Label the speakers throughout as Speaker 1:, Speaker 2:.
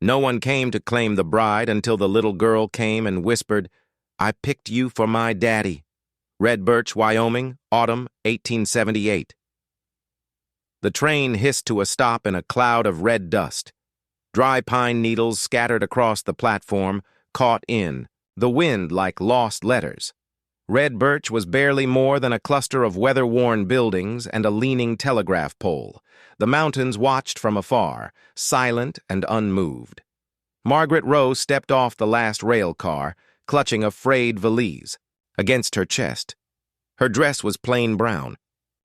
Speaker 1: No one came to claim the bride until the little girl came and whispered, "I picked you for my daddy." Red Birch, Wyoming, autumn 1878. The train hissed to a stop in a cloud of red dust. Dry pine needles scattered across the platform, caught in the wind like lost letters. Red Birch was barely more than a cluster of weather-worn buildings and a leaning telegraph pole. The mountains watched from afar, silent and unmoved. Margaret Rowe stepped off the last rail car, clutching a frayed valise against her chest. Her dress was plain brown,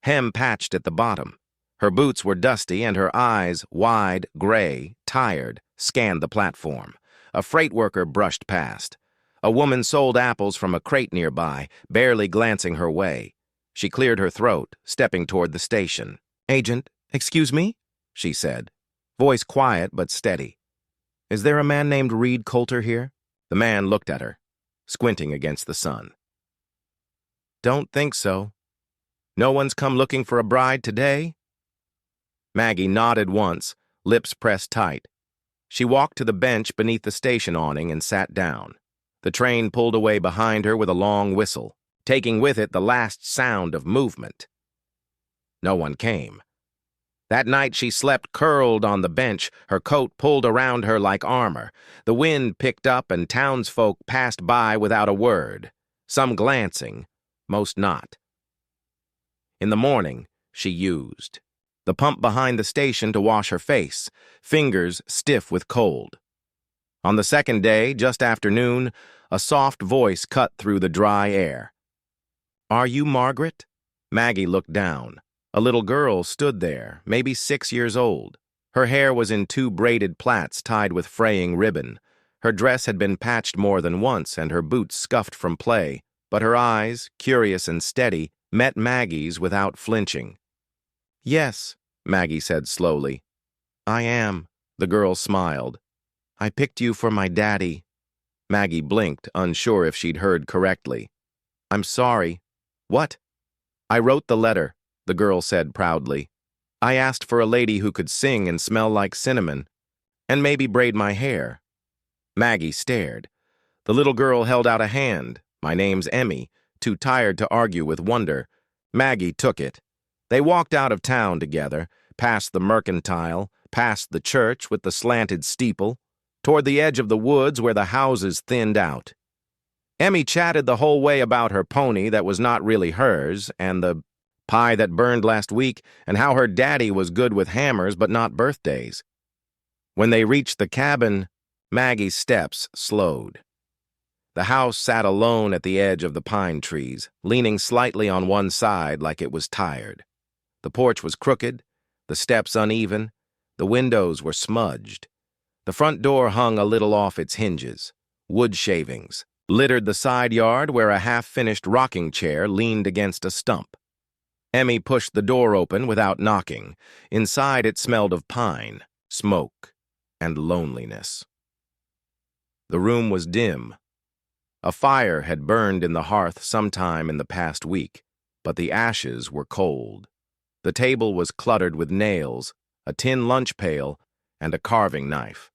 Speaker 1: hem patched at the bottom. Her boots were dusty, and her eyes, wide, gray, tired, scanned the platform. A freight worker brushed past. A woman sold apples from a crate nearby, barely glancing her way. She cleared her throat, stepping toward the station. "Agent, excuse me?" she said, voice quiet but steady. "Is there a man named Reed Coulter here?" The man looked at her, squinting against the sun. "Don't think so. No one's come looking for a bride today?" Maggie nodded once, lips pressed tight. She walked to the bench beneath the station awning and sat down. The train pulled away behind her with a long whistle, taking with it the last sound of movement. No one came. That night she slept curled on the bench, her coat pulled around her like armor. The wind picked up and townsfolk passed by without a word, some glancing, most not. In the morning, she used the pump behind the station to wash her face, fingers stiff with cold. On the second day, just after noon, a soft voice cut through the dry air. "Are you Margaret?" Maggie looked down. A little girl stood there, maybe 6 years old. Her hair was in 2 braided plaits tied with fraying ribbon. Her dress had been patched more than once and her boots scuffed from play, but her eyes, curious and steady, met Maggie's without flinching. "Yes," Maggie said slowly. "I am," the girl smiled. "I picked you for my daddy." Maggie blinked, unsure if she'd heard correctly. "I'm sorry." "What?" "I wrote the letter," the girl said proudly. "I asked for a lady who could sing and smell like cinnamon, and maybe braid my hair." Maggie stared. The little girl held out a hand. "My name's Emmy," too tired to argue with wonder. Maggie took it. They walked out of town together, past the mercantile, past the church with the slanted steeple, toward the edge of the woods where the houses thinned out. Emmy chatted the whole way about her pony that was not really hers, and the pie that burned last week, and how her daddy was good with hammers but not birthdays. When they reached the cabin, Maggie's steps slowed. The house sat alone at the edge of the pine trees, leaning slightly on one side like it was tired. The porch was crooked, the steps uneven, the windows were smudged. The front door hung a little off its hinges. Wood shavings littered the side yard where a half-finished rocking chair leaned against a stump. Emmy pushed the door open without knocking. Inside it smelled of pine, smoke, and loneliness. The room was dim. A fire had burned in the hearth sometime in the past week, but the ashes were cold. The table was cluttered with nails, a tin lunch pail, and a carving knife.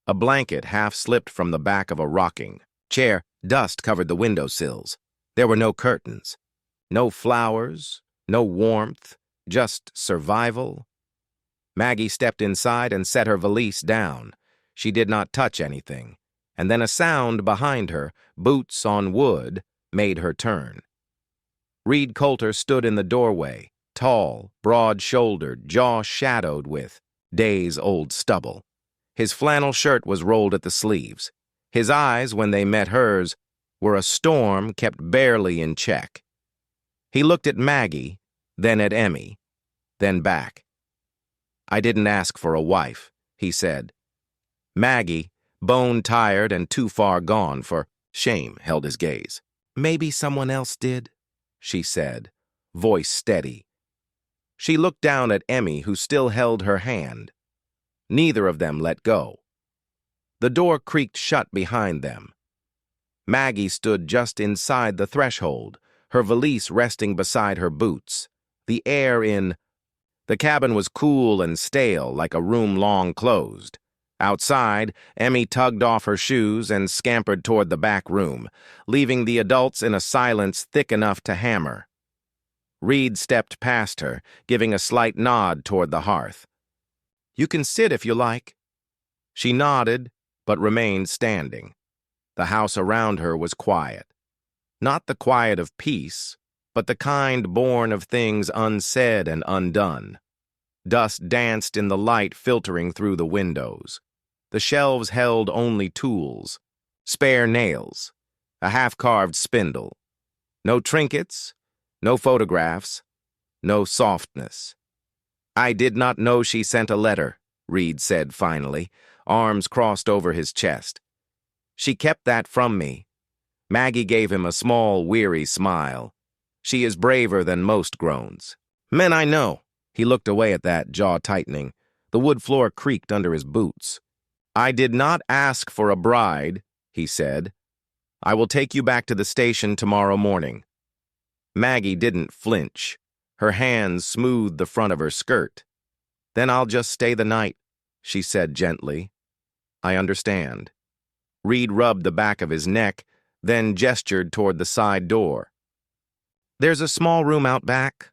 Speaker 1: A blanket half slipped from the back of a rocking chair. Dust covered the windowsills. There were no curtains, no flowers, no warmth, just survival. Maggie stepped inside and set her valise down. She did not touch anything, and then a sound behind her, boots on wood, made her turn. Reed Coulter stood in the doorway, tall, broad-shouldered, jaw shadowed with days-old stubble. His flannel shirt was rolled at the sleeves. His eyes, when they met hers, were a storm kept barely in check. He looked at Maggie, then at Emmy, then back. "I didn't ask for a wife," he said. Maggie, bone-tired and too far gone for shame, held his gaze. "Maybe someone else did," she said, voice steady. She looked down at Emmy, who still held her hand. Neither of them let go. The door creaked shut behind them. Maggie stood just inside the threshold, her valise resting beside her boots. The air in the cabin was cool and stale, like a room long closed. Outside, Emmy tugged off her shoes and scampered toward the back room, leaving the adults in a silence thick enough to hammer. Reed stepped past her, giving a slight nod toward the hearth. "You can sit if you like." She nodded, but remained standing. The house around her was quiet. Not the quiet of peace, but the kind born of things unsaid and undone. Dust danced in the light filtering through the windows. The shelves held only tools, spare nails, a half-carved spindle. No trinkets, no photographs, no softness. "I did not know she sent a letter," Reed said finally, arms crossed over his chest. "She kept that from me." Maggie gave him a small, weary smile. "She is braver than most groans." "Men I know." He looked away at that, jaw tightening. The wood floor creaked under his boots. "I did not ask for a bride," he said. "I will take you back to the station tomorrow morning." Maggie didn't flinch. Her hands smoothed the front of her skirt. "Then I'll just stay the night," she said gently. "I understand." Reed rubbed the back of his neck, then gestured toward the side door. "There's a small room out back.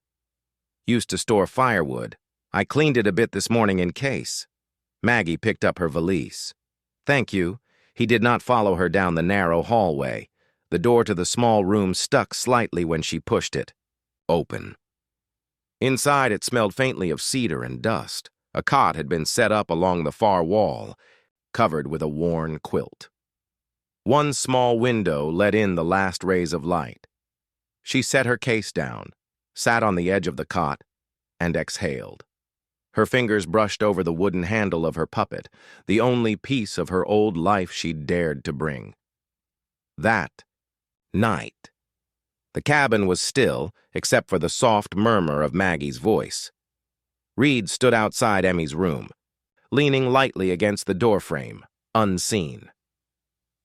Speaker 1: Used to store firewood. I cleaned it a bit this morning in case." Maggie picked up her valise. "Thank you." He did not follow her down the narrow hallway. The door to the small room stuck slightly when she pushed it. Open. Inside, it smelled faintly of cedar and dust. A cot had been set up along the far wall, covered with a worn quilt. One small window let in the last rays of light. She set her case down, sat on the edge of the cot, and exhaled. Her fingers brushed over the wooden handle of her puppet, the only piece of her old life she'd dared to bring. That night. The cabin was still, except for the soft murmur of Maggie's voice. Reed stood outside Emmy's room, leaning lightly against the doorframe, unseen.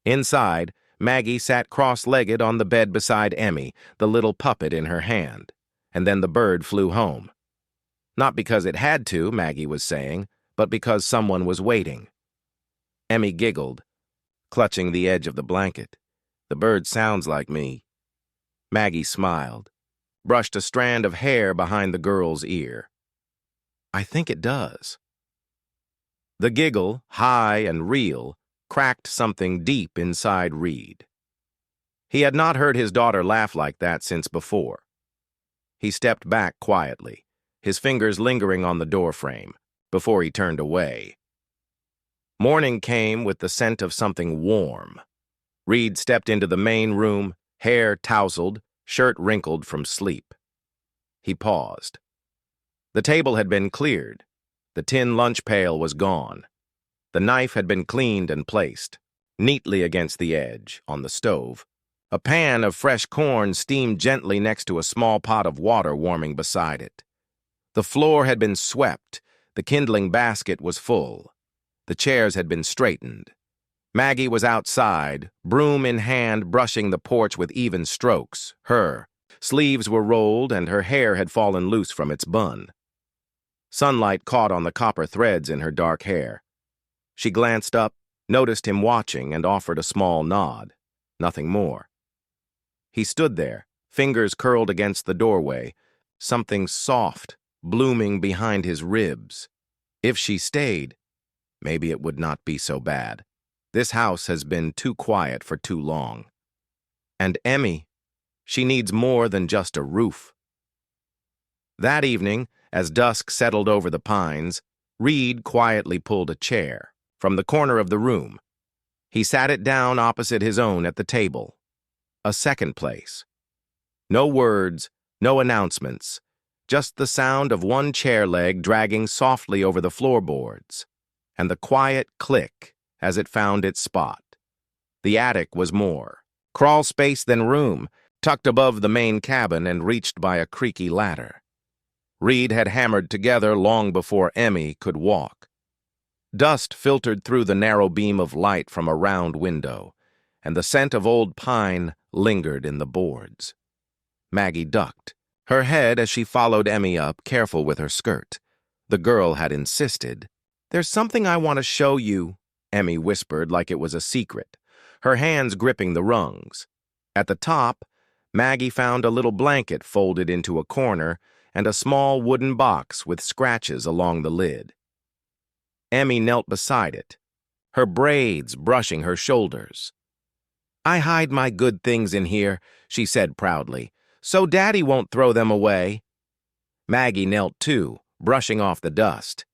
Speaker 1: Inside, Maggie sat cross-legged on the bed beside Emmy, the little puppet in her hand, and then the bird flew home. Not because it had to, Maggie was saying, but because someone was waiting. Emmy giggled, clutching the edge of the blanket. "The bird sounds like me." Maggie smiled, brushed a strand of hair behind the girl's ear. "I think it does." The giggle, high and real, cracked something deep inside Reed. He had not heard his daughter laugh like that since before. He stepped back quietly, his fingers lingering on the doorframe, before he turned away. Morning came with the scent of something warm. Reed stepped into the main room, hair tousled, shirt wrinkled from sleep. He paused. The table had been cleared. The tin lunch pail was gone. The knife had been cleaned and placed, neatly against the edge, on the stove. A pan of fresh corn steamed gently next to a small pot of water warming beside it. The floor had been swept. The kindling basket was full. The chairs had been straightened. Maggie was outside, broom in hand, brushing the porch with even strokes. Her sleeves were rolled and her hair had fallen loose from its bun. Sunlight caught on the copper threads in her dark hair. She glanced up, noticed him watching, and offered a small nod. Nothing more. He stood there, fingers curled against the doorway, something soft, blooming behind his ribs. If she stayed, maybe it would not be so bad. This house has been too quiet for too long. And Emmy, she needs more than just a roof. That evening, as dusk settled over the pines, Reed quietly pulled a chair from the corner of the room. He sat it down opposite his own at the table. A second place. No words, no announcements, just the sound of one chair leg dragging softly over the floorboards, and the quiet click as it found its spot. The attic was more crawl space than room, tucked above the main cabin and reached by a creaky ladder. Reed had hammered together long before Emmy could walk. Dust filtered through the narrow beam of light from a round window, and the scent of old pine lingered in the boards. Maggie ducked, her head as she followed Emmy up, careful with her skirt. The girl had insisted. "There's something I want to show you," Emmy whispered like it was a secret, her hands gripping the rungs. At the top, Maggie found a little blanket folded into a corner and a small wooden box with scratches along the lid. Emmy knelt beside it, her braids brushing her shoulders. "I hide my good things in here," she said proudly, "so Daddy won't throw them away." Maggie knelt too, brushing off the dust.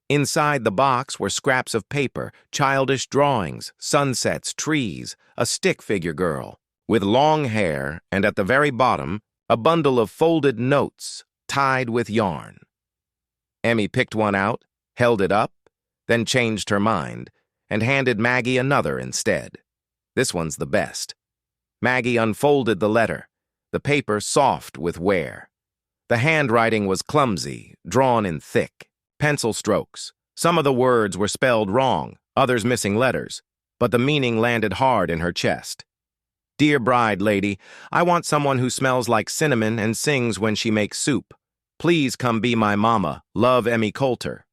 Speaker 1: Inside the box were scraps of paper, childish drawings, sunsets, trees, a stick figure girl with long hair, and at the very bottom, a bundle of folded notes tied with yarn. Emmy picked one out, held it up, then changed her mind, and handed Maggie another instead. "This one's the best." Maggie unfolded the letter, the paper soft with wear. The handwriting was clumsy, drawn in thick pencil strokes. Some of the words were spelled wrong, others missing letters, but the meaning landed hard in her chest. "Dear bride lady, I want someone who smells like cinnamon and sings when she makes soup. Please come be my mama. Love, Emmy Coulter."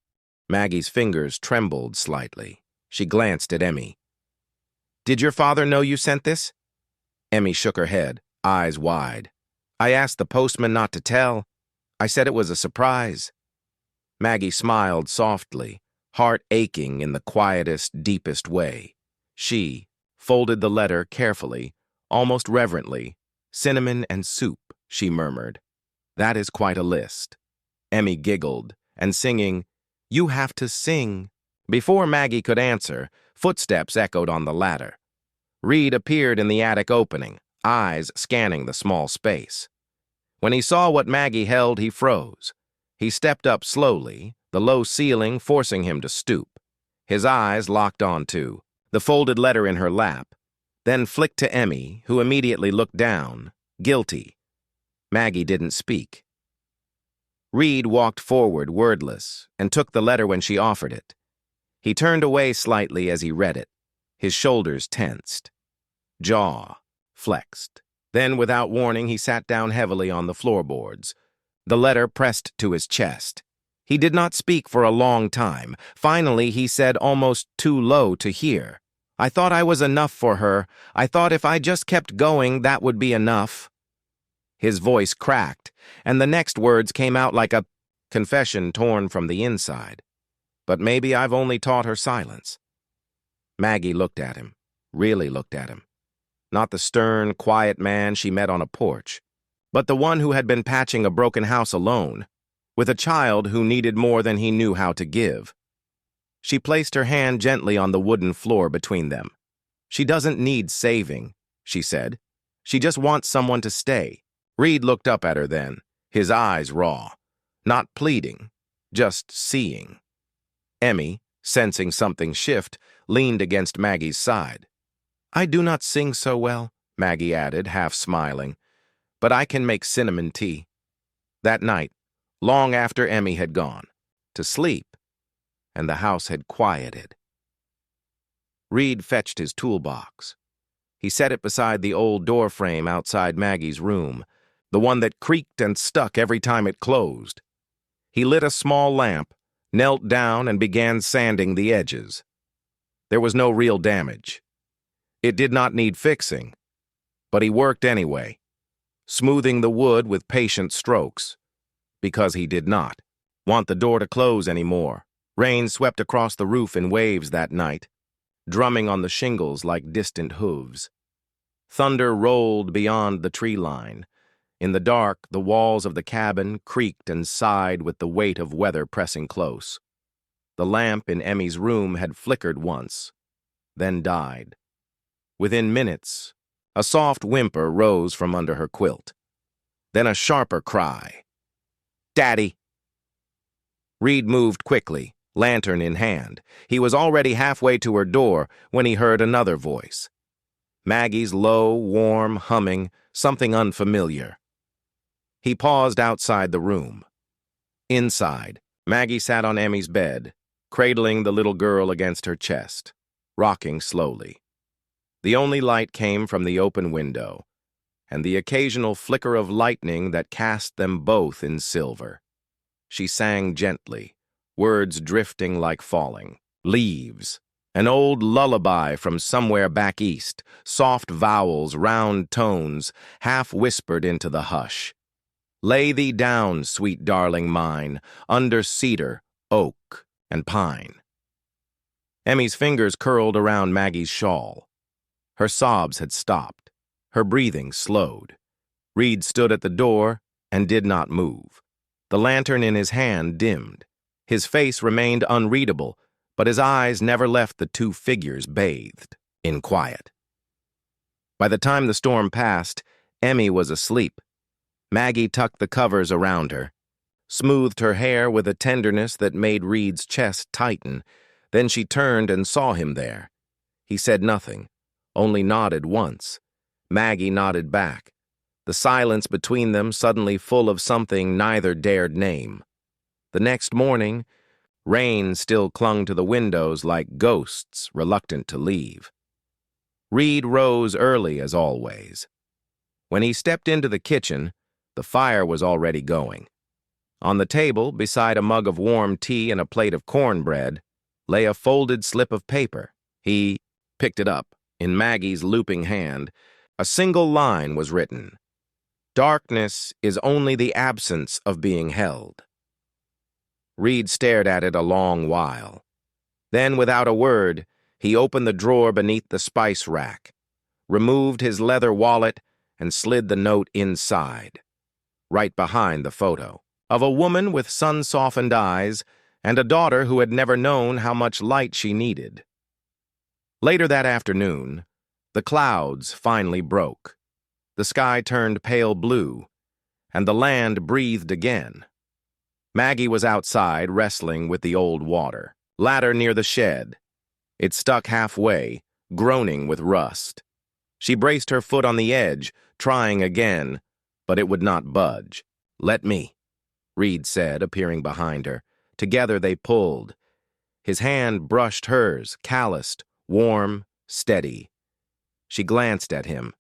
Speaker 1: Maggie's fingers trembled slightly. She glanced at Emmy. "Did your father know you sent this?" Emmy shook her head, eyes wide. "I asked the postman not to tell. I said it was a surprise." Maggie smiled softly, heart aching in the quietest, deepest way. She folded the letter carefully, almost reverently. "Cinnamon and soup," she murmured. "That is quite a list." Emmy giggled, and singing, "You have to sing." Before Maggie could answer, footsteps echoed on the ladder. Reed appeared in the attic opening, eyes scanning the small space. When he saw what Maggie held, he froze. He stepped up slowly, the low ceiling forcing him to stoop. His eyes locked onto the folded letter in her lap, then flicked to Emmy, who immediately looked down, guilty. Maggie didn't speak. Reed walked forward, wordless, and took the letter when she offered it. He turned away slightly as he read it, his shoulders tensed, jaw flexed. Then, without warning, he sat down heavily on the floorboards, the letter pressed to his chest. He did not speak for a long time. Finally, he said, almost too low to hear, "I thought I was enough for her. I thought if I just kept going, that would be enough." His voice cracked, and the next words came out like a confession torn from the inside. "But maybe I've only taught her silence." Maggie looked at him, really looked at him. Not the stern, quiet man she met on a porch, but the one who had been patching a broken house alone, with a child who needed more than he knew how to give. She placed her hand gently on the wooden floor between them. "She doesn't need saving," she said. "She just wants someone to stay." Reed looked up at her then, his eyes raw, not pleading, just seeing. Emmy, sensing something shift, leaned against Maggie's side. "I do not sing so well," Maggie added, half smiling, "but I can make cinnamon tea." That night, long after Emmy had gone to sleep, and the house had quieted, Reed fetched his toolbox. He set it beside the old door frame outside Maggie's room, the one that creaked and stuck every time it closed. He lit a small lamp, knelt down, and began sanding the edges. There was no real damage. It did not need fixing, but he worked anyway, smoothing the wood with patient strokes, because he did not want the door to close anymore. Rain swept across the roof in waves that night, drumming on the shingles like distant hooves. Thunder rolled beyond the tree line. In the dark, the walls of the cabin creaked and sighed with the weight of weather pressing close. The lamp in Emmy's room had flickered once, then died. Within minutes, a soft whimper rose from under her quilt. Then a sharper cry. "Daddy!" Reed moved quickly, lantern in hand. He was already halfway to her door when he heard another voice. Maggie's low, warm humming, something unfamiliar. He paused outside the room. Inside, Maggie sat on Emmy's bed, cradling the little girl against her chest, rocking slowly. The only light came from the open window, and the occasional flicker of lightning that cast them both in silver. She sang gently, words drifting like falling. Leaves. An old lullaby from somewhere back east, soft vowels, round tones, half whispered into the hush. Lay thee down, sweet darling mine, under cedar, oak, and pine. Emmy's fingers curled around Maggie's shawl. Her sobs had stopped. Her breathing slowed. Reed stood at the door and did not move. The lantern in his hand dimmed. His face remained unreadable, but his eyes never left the two figures bathed in quiet. By the time the storm passed, Emmy was asleep. Maggie tucked the covers around her, smoothed her hair with a tenderness that made Reed's chest tighten. Then she turned and saw him there. He said nothing, only nodded once. Maggie nodded back, the silence between them suddenly full of something neither dared name. The next morning, rain still clung to the windows like ghosts reluctant to leave. Reed rose early as always. When he stepped into the kitchen, the fire was already going. On the table, beside a mug of warm tea and a plate of cornbread, lay a folded slip of paper. He picked it up. In Maggie's looping hand, a single line was written. Darkness is only the absence of being held. Reed stared at it a long while. Then, without a word, he opened the drawer beneath the spice rack, removed his leather wallet, and slid the note inside, right behind the photo of a woman with sun-softened eyes and a daughter who had never known how much light she needed. Later that afternoon, the clouds finally broke. The sky turned pale blue, and the land breathed again. Maggie was outside wrestling with the old water ladder near the shed. It stuck halfway, groaning with rust. She braced her foot on the edge, trying again, but it would not budge. Let me, Reed said, appearing behind her. Together they pulled. His hand brushed hers, calloused, warm, steady. She glanced at him.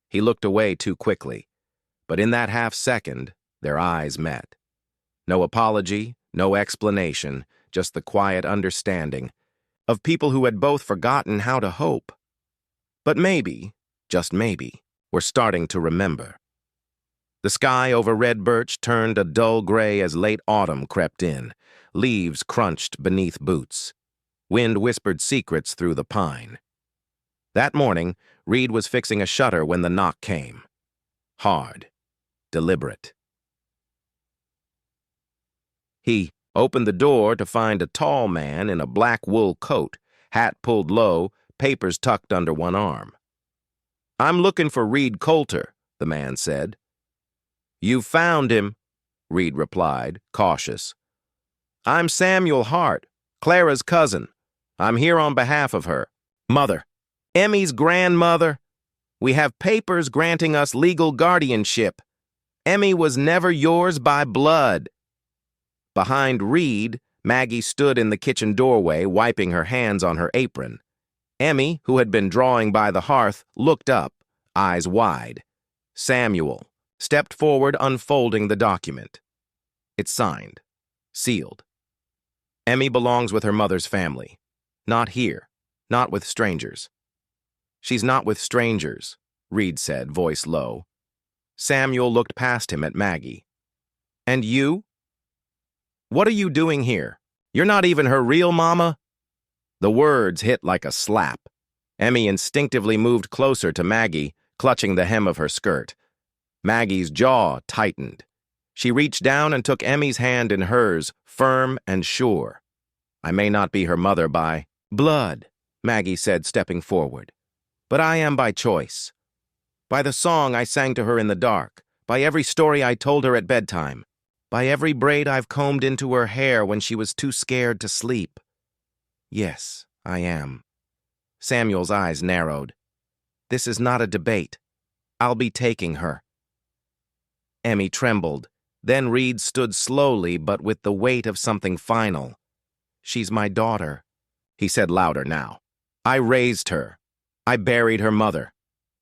Speaker 1: He looked away too quickly, but in that half-second, their eyes met. No apology, no explanation, just the quiet understanding of people who had both forgotten how to hope. But maybe, just maybe, were starting to remember. The sky over Red Birch turned a dull gray as late autumn crept in. Leaves crunched beneath boots. Wind whispered secrets through the pine. That morning, Reed was fixing a shutter when the knock came. Hard, deliberate. He opened the door to find a tall man in a black wool coat, hat pulled low, papers tucked under one arm. "I'm looking for Reed Coulter," the man said. "You found him," Reed replied, cautious. "I'm Samuel Hart, Clara's cousin. I'm here on behalf of her mother, Emmy's grandmother. We have papers granting us legal guardianship. Emmy was never yours by blood." Behind Reed, Maggie stood in the kitchen doorway, wiping her hands on her apron. Emmy, who had been drawing by the hearth, looked up, eyes wide. Samuel stepped forward, unfolding the document. It's signed, sealed. Emmy belongs with her mother's family. Not here, not with strangers. "She's not with strangers," Reed said, voice low. Samuel looked past him at Maggie. "And you? What are you doing here? You're not even her real mama?" The words hit like a slap. Emmy instinctively moved closer to Maggie, clutching the hem of her skirt. Maggie's jaw tightened. She reached down and took Emmy's hand in hers, firm and sure. "I may not be her mother by blood," Maggie said, stepping forward. "But I am by choice. By the song I sang to her in the dark, by every story I told her at bedtime, by every braid I've combed into her hair when she was too scared to sleep. Yes, I am." Samuel's eyes narrowed. "This is not a debate. I'll be taking her." Emmy trembled. Then Reed stood slowly, but with the weight of something final. "She's my daughter," he said louder now. "I raised her. I buried her mother.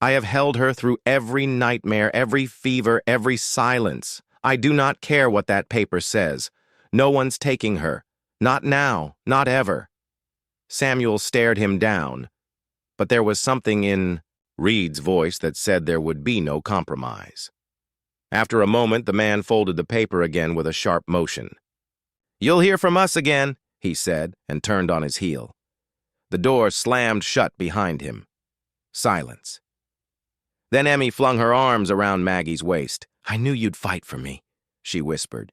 Speaker 1: I have held her through every nightmare, every fever, every silence. I do not care what that paper says. No one's taking her. Not now, not ever. Samuel stared him down, but there was something in Reed's voice that said there would be no compromise. After a moment, the man folded the paper again with a sharp motion. "You'll hear from us again," he said, and turned on his heel. The door slammed shut behind him. Silence. Then Emmy flung her arms around Maggie's waist. "I knew you'd fight for me," she whispered.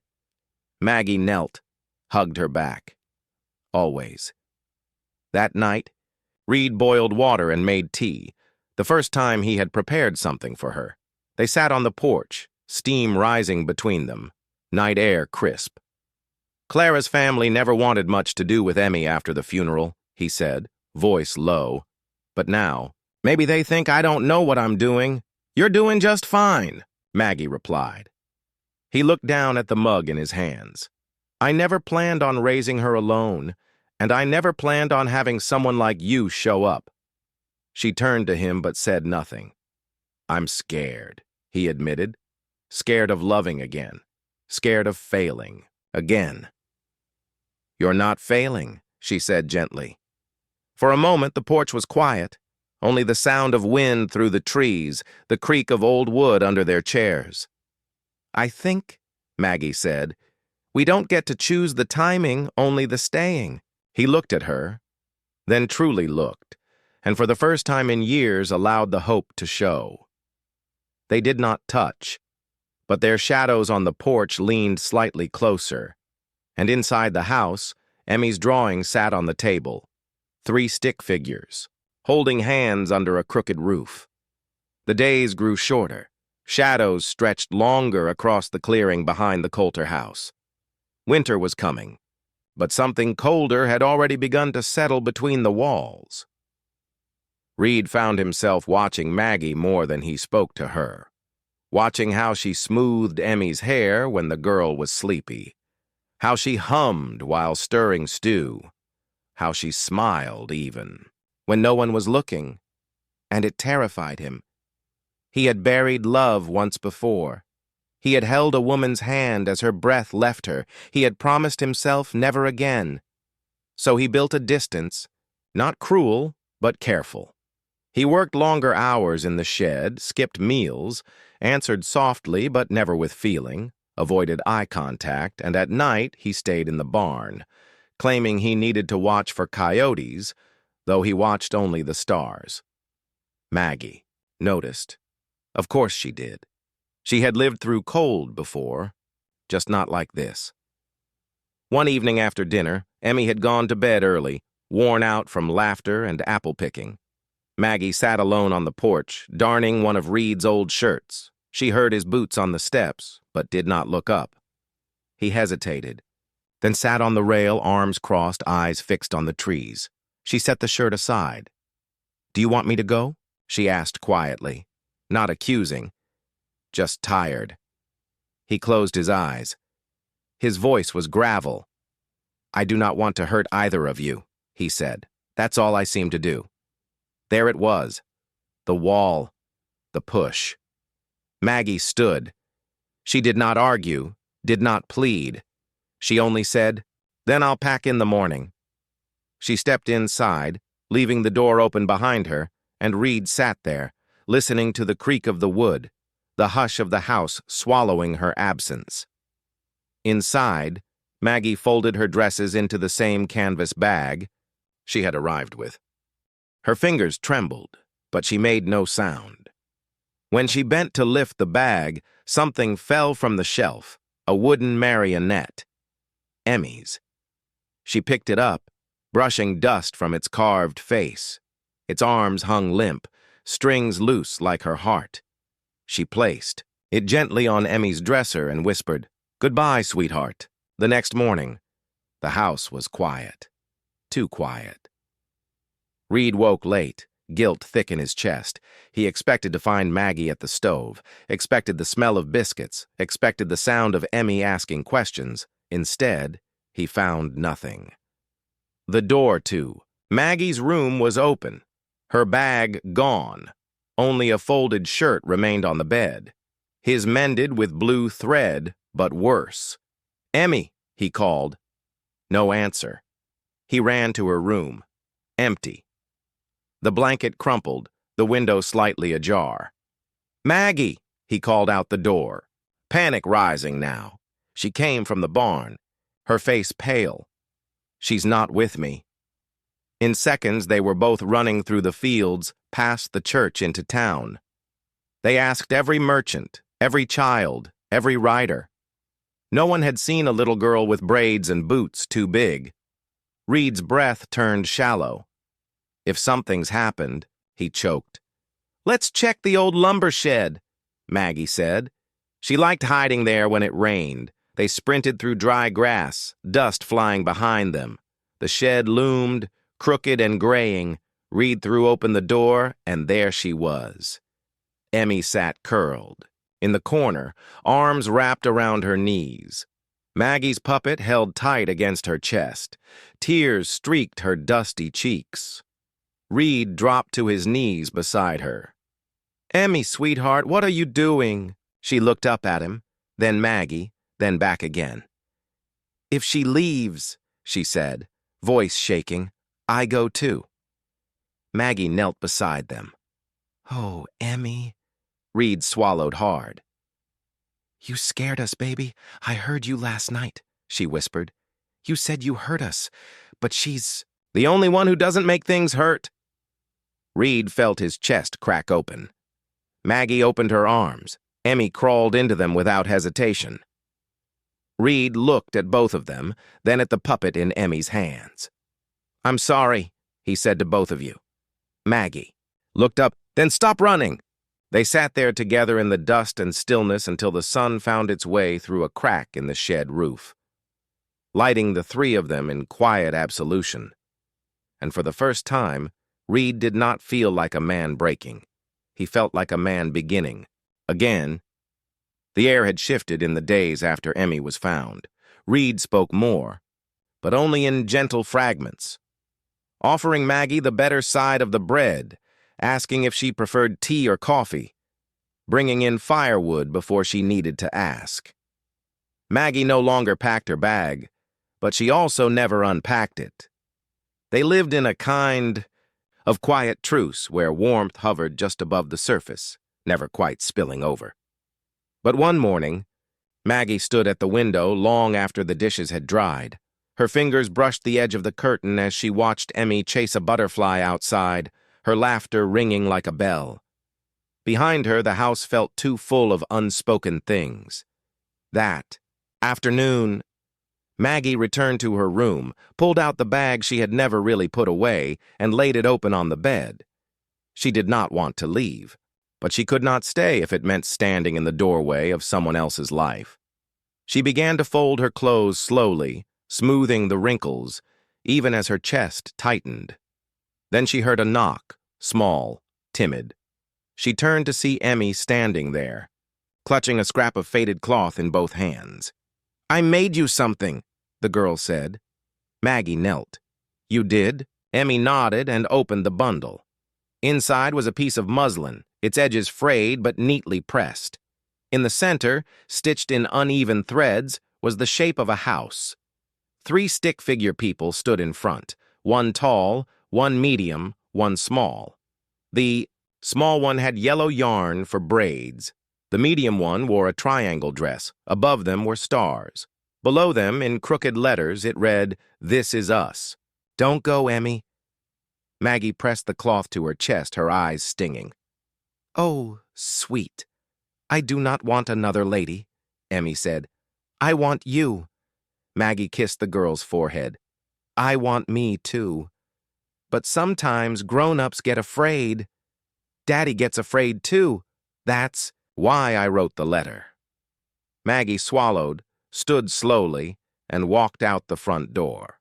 Speaker 1: Maggie knelt, hugged her back. Always. That night, Reed boiled water and made tea, the first time he had prepared something for her. They sat on the porch, steam rising between them, night air crisp. "Clara's family never wanted much to do with Emmy after the funeral," he said, voice low. "But now, maybe they think I don't know what I'm doing." "You're doing just fine," Maggie replied. He looked down at the mug in his hands. "I never planned on raising her alone, and I never planned on having someone like you show up." She turned to him but said nothing. "I'm scared," he admitted. "Scared of loving again. Scared of failing. Again." "You're not failing," she said gently. For a moment, the porch was quiet, only the sound of wind through the trees, the creak of old wood under their chairs. "I think," Maggie said, "we don't get to choose the timing, only the staying." He looked at her, then truly looked, and for the first time in years allowed the hope to show. They did not touch, but their shadows on the porch leaned slightly closer, and inside the house, Emmy's drawing sat on the table, 3 stick figures, holding hands under a crooked roof. The days grew shorter. Shadows stretched longer across the clearing behind the Coulter house. Winter was coming, but something colder had already begun to settle between the walls. Reed found himself watching Maggie more than he spoke to her, watching how she smoothed Emmy's hair when the girl was sleepy, how she hummed while stirring stew, how she smiled even when no one was looking, and it terrified him. He had buried love once before. He had held a woman's hand as her breath left her. He had promised himself never again. So he built a distance, not cruel, but careful. He worked longer hours in the shed, skipped meals, answered softly but never with feeling, avoided eye contact, and at night he stayed in the barn, claiming he needed to watch for coyotes, though he watched only the stars. Maggie noticed. Of course she did. She had lived through cold before, just not like this. One evening after dinner, Emmy had gone to bed early, worn out from laughter and apple picking. Maggie sat alone on the porch, darning one of Reed's old shirts. She heard his boots on the steps, but did not look up. He hesitated, then sat on the rail, arms crossed, eyes fixed on the trees. She set the shirt aside. "Do you want me to go?" she asked quietly. Not accusing, just tired. He closed his eyes. His voice was gravel. "I do not want to hurt either of you," he said. "That's all I seem to do." There it was. The wall. The push. Maggie stood. She did not argue, did not plead. She only said, "Then I'll pack in the morning." She stepped inside, leaving the door open behind her, and Reed sat there, listening to the creak of the wood, the hush of the house swallowing her absence. Inside, Maggie folded her dresses into the same canvas bag she had arrived with. Her fingers trembled, but she made no sound. When she bent to lift the bag, something fell from the shelf, a wooden marionette. Emmy's. She picked it up, brushing dust from its carved face. Its arms hung limp, strings loose like her heart. She placed it gently on Emmy's dresser and whispered, "Goodbye, sweetheart." The next morning, the house was quiet. Too quiet. Reed woke late, guilt thick in his chest. He expected to find Maggie at the stove, expected the smell of biscuits, expected the sound of Emmy asking questions. Instead, he found nothing. The door to Maggie's room was open. Her bag gone. Only a folded shirt remained on the bed. His mended with blue thread, but worse. "Emmy," he called. No answer. He ran to her room. Empty. The blanket crumpled, the window slightly ajar. "Maggie!" he called out the door. Panic rising now. She came from the barn, her face pale. "She's not with me." In seconds, they were both running through the fields, past the church into town. They asked every merchant, every child, every rider. No one had seen a little girl with braids and boots too big. Reed's breath turned shallow. "If something's happened," he choked. "Let's check the old lumber shed," Maggie said. She liked hiding there when it rained. They sprinted through dry grass, dust flying behind them. The shed loomed, crooked and graying. Reed threw open the door, and there she was. Emmy sat curled, in the corner, arms wrapped around her knees. Maggie's puppet held tight against her chest. Tears streaked her dusty cheeks. Reed dropped to his knees beside her. "Emmy, sweetheart, what are you doing?" She looked up at him, then Maggie, then back again. "If she leaves," she said, voice shaking, "I go too." Maggie knelt beside them. "Oh, Emmy." Reed swallowed hard. "You scared us, baby. I heard you last night," she whispered. "You said you hurt us, but she's the only one who doesn't make things hurt." Reed felt his chest crack open. Maggie opened her arms. Emmy crawled into them without hesitation. Reed looked at both of them, then at the puppet in Emmy's hands. "I'm sorry," he said to both of you. Maggie looked up, "Then stop running." They sat there together in the dust and stillness until the sun found its way through a crack in the shed roof, lighting the three of them in quiet absolution. And for the first time, Reed did not feel like a man breaking. He felt like a man beginning. Again. The air had shifted in the days after Emmy was found. Reed spoke more, but only in gentle fragments, offering Maggie the better side of the bread, asking if she preferred tea or coffee, bringing in firewood before she needed to ask. Maggie no longer packed her bag, but she also never unpacked it. They lived in a kind of quiet truce where warmth hovered just above the surface, never quite spilling over. But one morning, Maggie stood at the window long after the dishes had dried. Her fingers brushed the edge of the curtain as she watched Emmy chase a butterfly outside, her laughter ringing like a bell. Behind her, the house felt too full of unspoken things. That afternoon, Maggie returned to her room, pulled out the bag she had never really put away, and laid it open on the bed. She did not want to leave, but she could not stay if it meant standing in the doorway of someone else's life. She began to fold her clothes slowly, smoothing the wrinkles, even as her chest tightened. Then she heard a knock, small, timid. She turned to see Emmy standing there, clutching a scrap of faded cloth in both hands. "I made you something," the girl said. Maggie knelt. "You did?" Emmy nodded and opened the bundle. Inside was a piece of muslin, its edges frayed but neatly pressed. In the center, stitched in uneven threads, was the shape of a house. 3 stick-figure people stood in front, one tall, one medium, one small. The small one had yellow yarn for braids. The medium one wore a triangle dress. Above them were stars. Below them, in crooked letters, it read, "This is us." "Don't go, Emmy." Maggie pressed the cloth to her chest, her eyes stinging. "Oh, sweet. I do not want another lady," Emmy said. "I want you." Maggie kissed the girl's forehead. "I want me, too. But sometimes grown-ups get afraid. Daddy gets afraid, too. That's why I wrote the letter." Maggie swallowed, stood slowly, and walked out the front door,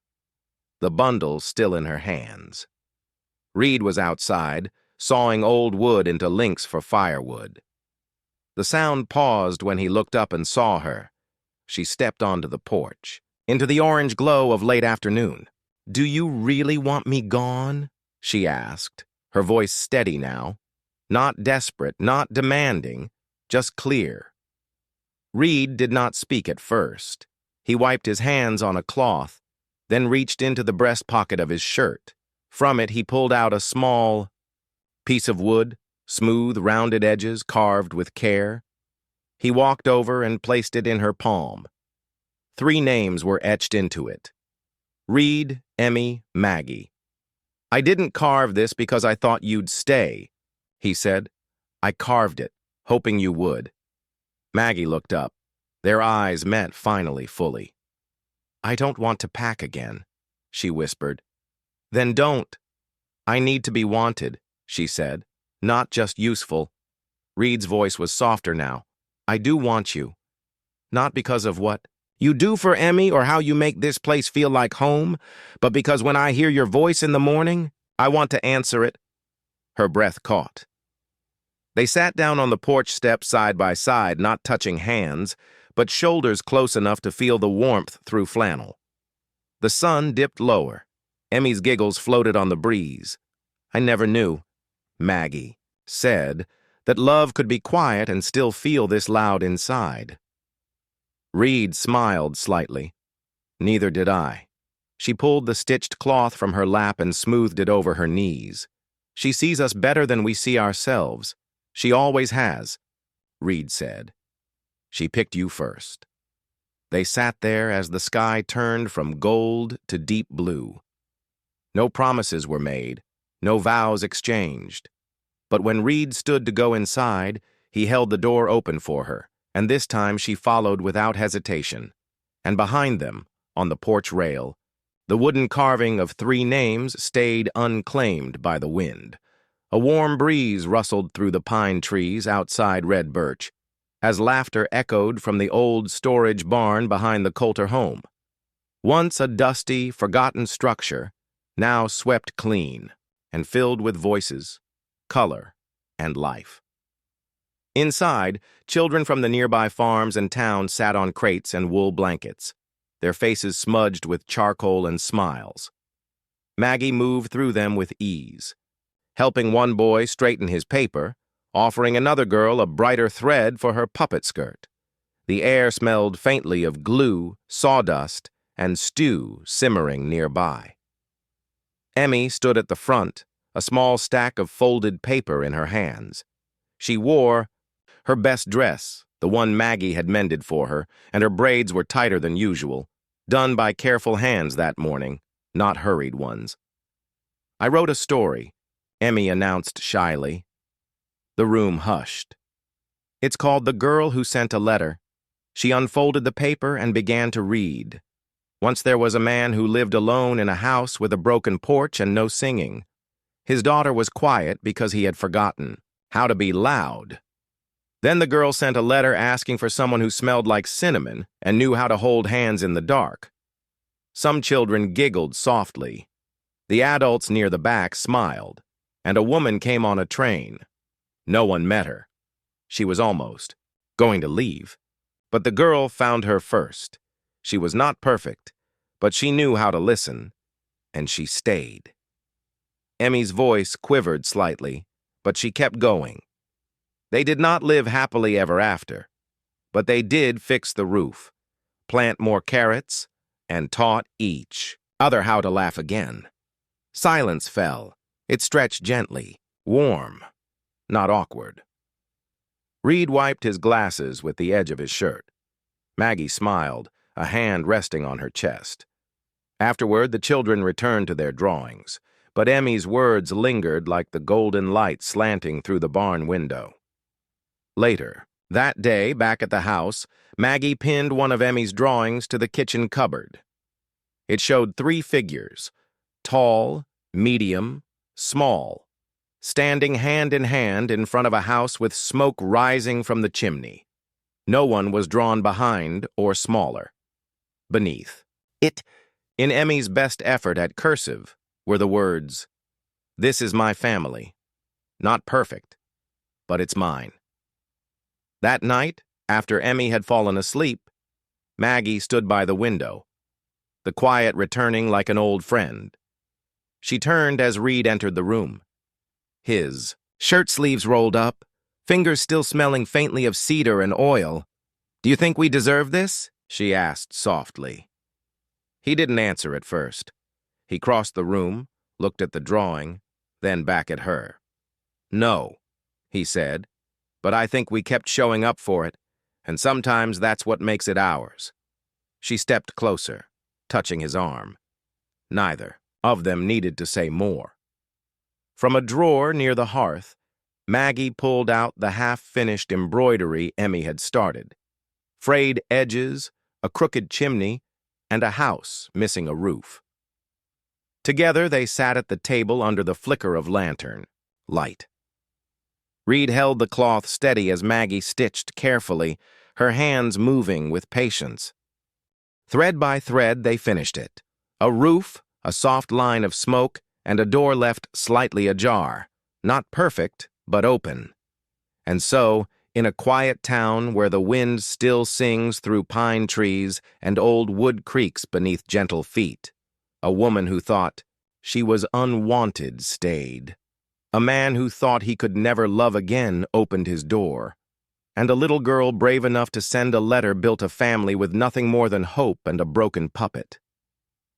Speaker 1: the bundle still in her hands. Reed was outside, sawing old wood into links for firewood. The sound paused when he looked up and saw her. She stepped onto the porch, into the orange glow of late afternoon. "Do you really want me gone?" she asked, her voice steady now. Not desperate, not demanding, just clear. Reed did not speak at first. He wiped his hands on a cloth, then reached into the breast pocket of his shirt. From it, he pulled out a small piece of wood, smooth, rounded edges carved with care. He walked over and placed it in her palm. 3 names were etched into it: Reed, Emmy, Maggie. "I didn't carve this because I thought you'd stay," he said. "I carved it, hoping you would." Maggie looked up. Their eyes met finally fully. "I don't want to pack again," she whispered. "Then don't." "I need to be wanted," she said, "not just useful." Reed's voice was softer now. "I do want you. Not because of what you do for Emmy or how you make this place feel like home, but because when I hear your voice in the morning, I want to answer it." Her breath caught. They sat down on the porch steps side by side, not touching hands, but shoulders close enough to feel the warmth through flannel. The sun dipped lower. Emmy's giggles floated on the breeze. "I never knew," Maggie said, "that love could be quiet and still feel this loud inside." Reed smiled slightly. "Neither did I." She pulled the stitched cloth from her lap and smoothed it over her knees. "She sees us better than we see ourselves. She always has," Reed said. "She picked you first." They sat there as the sky turned from gold to deep blue. No promises were made, no vows exchanged. But when Reed stood to go inside, he held the door open for her, and this time she followed without hesitation. And behind them, on the porch rail, the wooden carving of 3 names stayed unclaimed by the wind. A warm breeze rustled through the pine trees outside Red Birch, as laughter echoed from the old storage barn behind the Coulter home. Once a dusty, forgotten structure, now swept clean and filled with voices, color, and life. Inside, children from the nearby farms and towns sat on crates and wool blankets, their faces smudged with charcoal and smiles. Maggie moved through them with ease, helping one boy straighten his paper, offering another girl a brighter thread for her puppet skirt. The air smelled faintly of glue, sawdust, and stew simmering nearby. Emmy stood at the front, a small stack of folded paper in her hands. She wore her best dress, the one Maggie had mended for her, and her braids were tighter than usual, done by careful hands that morning, not hurried ones. "I wrote a story," Emmy announced shyly. The room hushed. "It's called The Girl Who Sent a Letter." She unfolded the paper and began to read. Once there was a man who lived alone in a house with a broken porch and no singing. His daughter was quiet because he had forgotten how to be loud. Then the girl sent a letter asking for someone who smelled like cinnamon and knew how to hold hands in the dark. Some children giggled softly. The adults near the back smiled, and a woman came on a train. No one met her. She was almost going to leave. But the girl found her first. She was not perfect, but she knew how to listen, and she stayed. Emmy's voice quivered slightly, but she kept going. They did not live happily ever after, but they did fix the roof, plant more carrots, and taught each other how to laugh again. Silence fell. It stretched gently, warm, not awkward. Reed wiped his glasses with the edge of his shirt. Maggie smiled, a hand resting on her chest. Afterward, the children returned to their drawings, but Emmy's words lingered like the golden light slanting through the barn window. Later, that day, back at the house, Maggie pinned one of Emmy's drawings to the kitchen cupboard. It showed 3 figures, tall, medium, small, standing hand in front of a house with smoke rising from the chimney. No one was drawn behind or smaller. Beneath it, in Emmy's best effort at cursive, were the words, "This is my family. Not perfect, but it's mine." That night, after Emmy had fallen asleep, Maggie stood by the window, the quiet returning like an old friend. She turned as Reed entered the room. His shirt sleeves rolled up, fingers still smelling faintly of cedar and oil. "Do you think we deserve this?" she asked softly. He didn't answer at first. He crossed the room, looked at the drawing, then back at her. "No," he said, "but I think we kept showing up for it, and sometimes that's what makes it ours." She stepped closer, touching his arm. Neither of them needed to say more. From a drawer near the hearth, Maggie pulled out the half-finished embroidery Emmy had started. Frayed edges, a crooked chimney, and a house missing a roof. Together they sat at the table under the flicker of lantern light. Reed held the cloth steady as Maggie stitched carefully, her hands moving with patience. Thread by thread they finished it. A roof, a soft line of smoke, and a door left slightly ajar. Not perfect, but open. And so, in a quiet town where the wind still sings through pine trees and old wood creaks beneath gentle feet, a woman who thought she was unwanted stayed. A man who thought he could never love again opened his door. And a little girl brave enough to send a letter built a family with nothing more than hope and a broken puppet.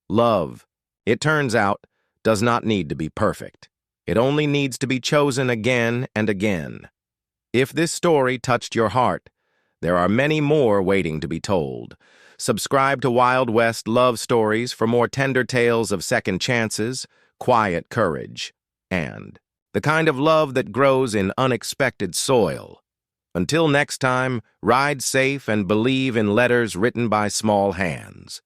Speaker 1: Love, it turns out, does not need to be perfect. It only needs to be chosen again and again. If this story touched your heart, there are many more waiting to be told. Subscribe to Wild West Love Stories for more tender tales of second chances, quiet courage, and the kind of love that grows in unexpected soil. Until next time, ride safe and believe in letters written by small hands.